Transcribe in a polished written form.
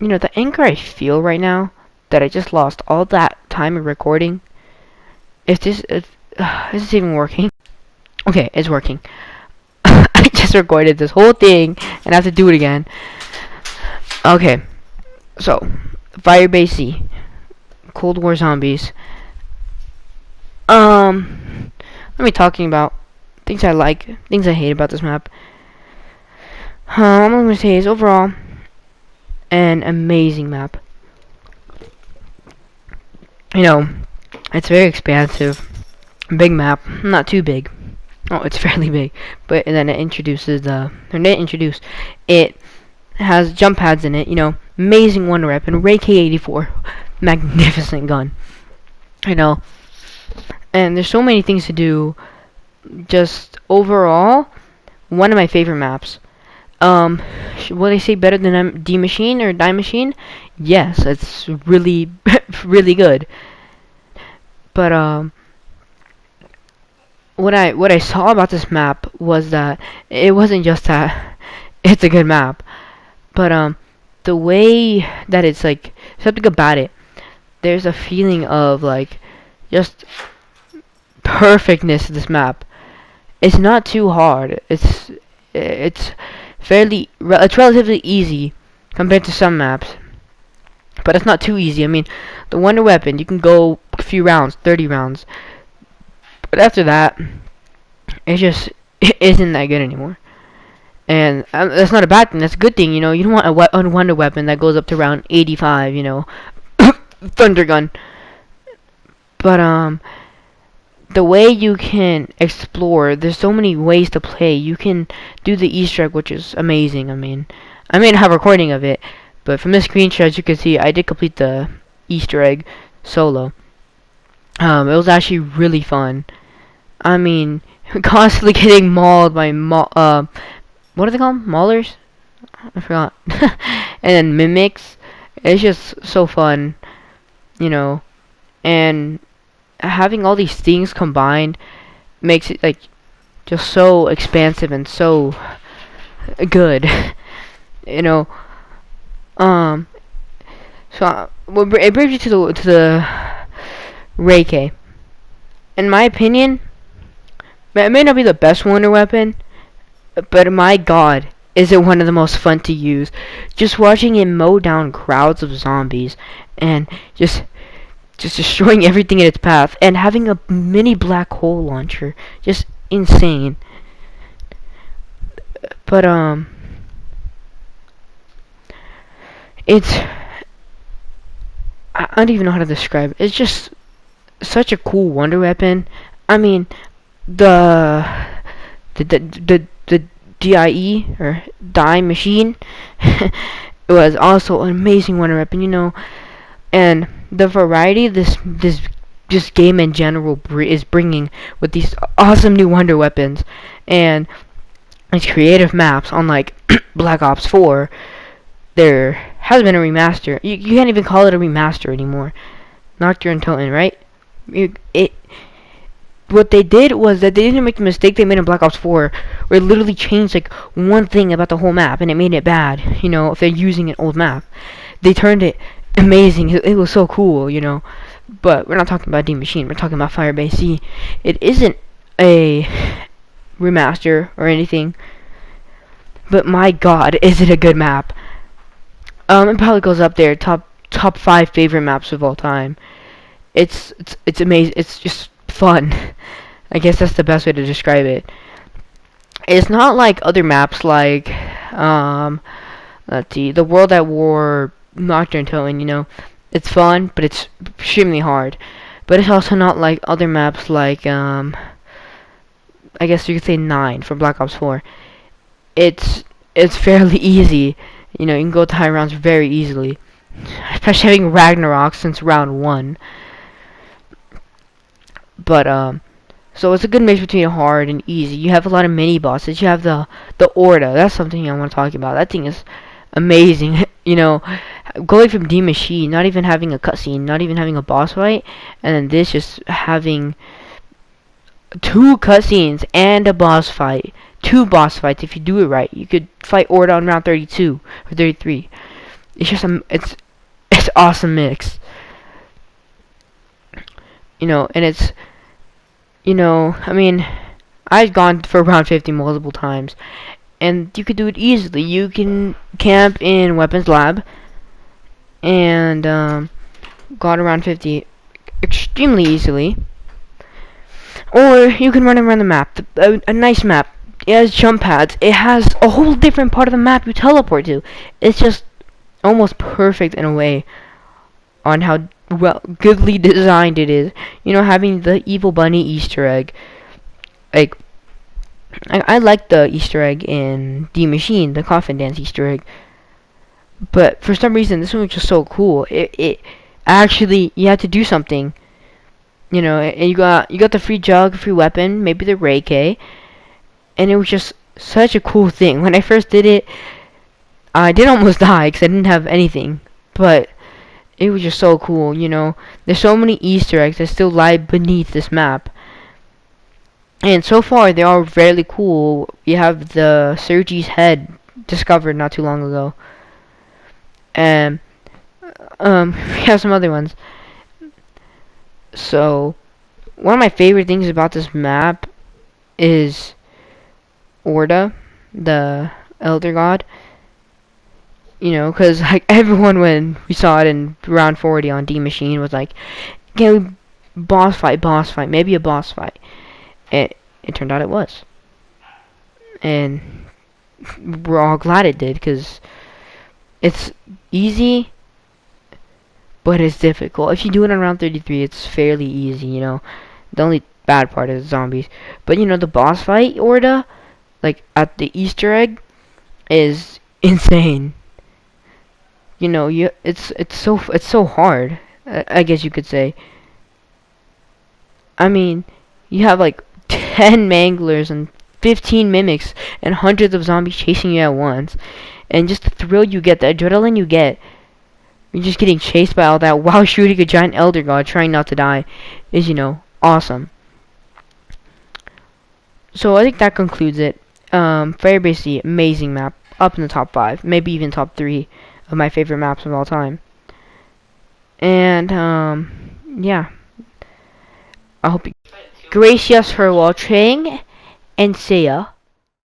You know, the anger I feel right now that I just lost all that time of recording. Is this is this even working? Okay, it's working. I just recorded this whole thing and I have to do it again. Okay, so firebase C, Cold War zombies. Let me talking about things I like, things I hate about this map. What I'm gonna say is overall an amazing map. You know, it's very expansive, big map, not too big. Oh, it's fairly big, but then it introduces it has jump pads in it. You know, amazing wonder weapon, Ray K84, magnificent gun. You know, and there's so many things to do. Just overall, one of my favorite maps. Will I say better than D Machine or Die Machine? Yes, it's really, really good. But what I saw about this map was that it wasn't just that it's a good map, but the way that it's like something about it. There's a feeling of like just perfectness to this map. It's not too hard. It's it's relatively easy compared to some maps, but it's not too easy. I mean, the wonder weapon, you can go a few rounds, 30 rounds, but after that, it isn't that good anymore. And that's not a bad thing. That's a good thing. You know, you don't want a wonder weapon that goes up to round 85. You know, thunder gun. But the way you can explore, there's so many ways to play. You can do the Easter egg, which is amazing. I mean, I may not have a recording of it, but from this screenshot, as you can see, I did complete the Easter egg solo. It was actually really fun. I mean, constantly getting mauled by what are they called? Maulers? I forgot. And then mimics. It's just so fun, you know. And having all these things combined makes it like just so expansive and so good. You know. So it brings you to the Ray K. In my opinion, it may not be the best wonder weapon, but my god, is it one of the most fun to use. Just watching it mow down crowds of zombies and just destroying everything in its path, and having a mini black hole launcher, just insane. But it's I don't even know how to describe it. It's just such a cool wonder weapon. I mean, the DIE or Die Machine it was also an amazing wonder weapon, you know, and the variety this game in general is bringing with these awesome new wonder weapons and these creative maps on like Black Ops 4. There has been a remaster. You can't even call it a remaster anymore. Nocturne Totem, right? What they did was that they didn't make the mistake they made in Black Ops 4, where it literally changed like one thing about the whole map and it made it bad. You know, if they're using an old map, they turned it amazing. It was so cool, you know. But we're not talking about D Machine. We're talking about firebase C. It isn't a remaster or anything, but my god, is it a good map. It probably goes up there, top 5 favorite maps of all time. It's amazing. It's just fun. I guess that's the best way to describe it. It's not like other maps like let's see, the World at War, Nocturne Totem, you know. It's fun, but it's extremely hard. But it's also not like other maps like I guess you could say 9 for Black Ops 4. It's fairly easy. You know, you can go to high rounds very easily. Especially having Ragnarok since round 1. But so it's a good mix between hard and easy. You have a lot of mini bosses. You have the Orda. That's something I want to talk about. That thing is amazing. You know, going from D Machine, not even having a cutscene, not even having a boss fight, and then this just having 2 cutscenes and a boss fight. 2 boss fights if you do it right. You could fight Orda on round 32 or 33. It's just it's awesome mix. And it's, I mean, I've gone for round 50 multiple times, and you could do it easily. You can camp in weapons lab and go to round 50 extremely easily, or you can run around the map. A nice map. It has jump pads. It has a whole different part of the map you teleport to. It's just almost perfect in a way on how well goodly designed it is. Having the evil bunny Easter egg. Like, I like the Easter egg in The Machine, the coffin dance Easter egg. But for some reason, this one was just so cool. It actually, you had to do something. And you got the free jug, free weapon, maybe the Ray K, and it was just such a cool thing. When I first did it, I did almost die because I didn't have anything, but it was just so cool. There's so many Easter eggs that still lie beneath this map, and so far they are fairly cool. You have the Sergi's head discovered not too long ago, and we have some other ones. So, one of my favorite things about this map is Orda, the Elder God. Because like everyone, when we saw it in round 40 on D Machine, was like, "Can we boss fight, maybe a boss fight?" It turned out it was, and we're all glad it did, because it's easy, but it's difficult. If you do it on round 33, it's fairly easy. The only bad part is zombies, but the boss fight Orda, like at the Easter egg, is insane. It's so hard. I guess you could say. I mean, you have like 10 manglers and 15 mimics and hundreds of zombies chasing you at once, and just the thrill you get, the adrenaline you get, you're just getting chased by all that while shooting a giant elder god trying not to die, is awesome. So I think that concludes it. Firebase, amazing map, up in the top 5, maybe even top 3 of my favorite maps of all time. And yeah, I hope you gracias for watching, and see ya.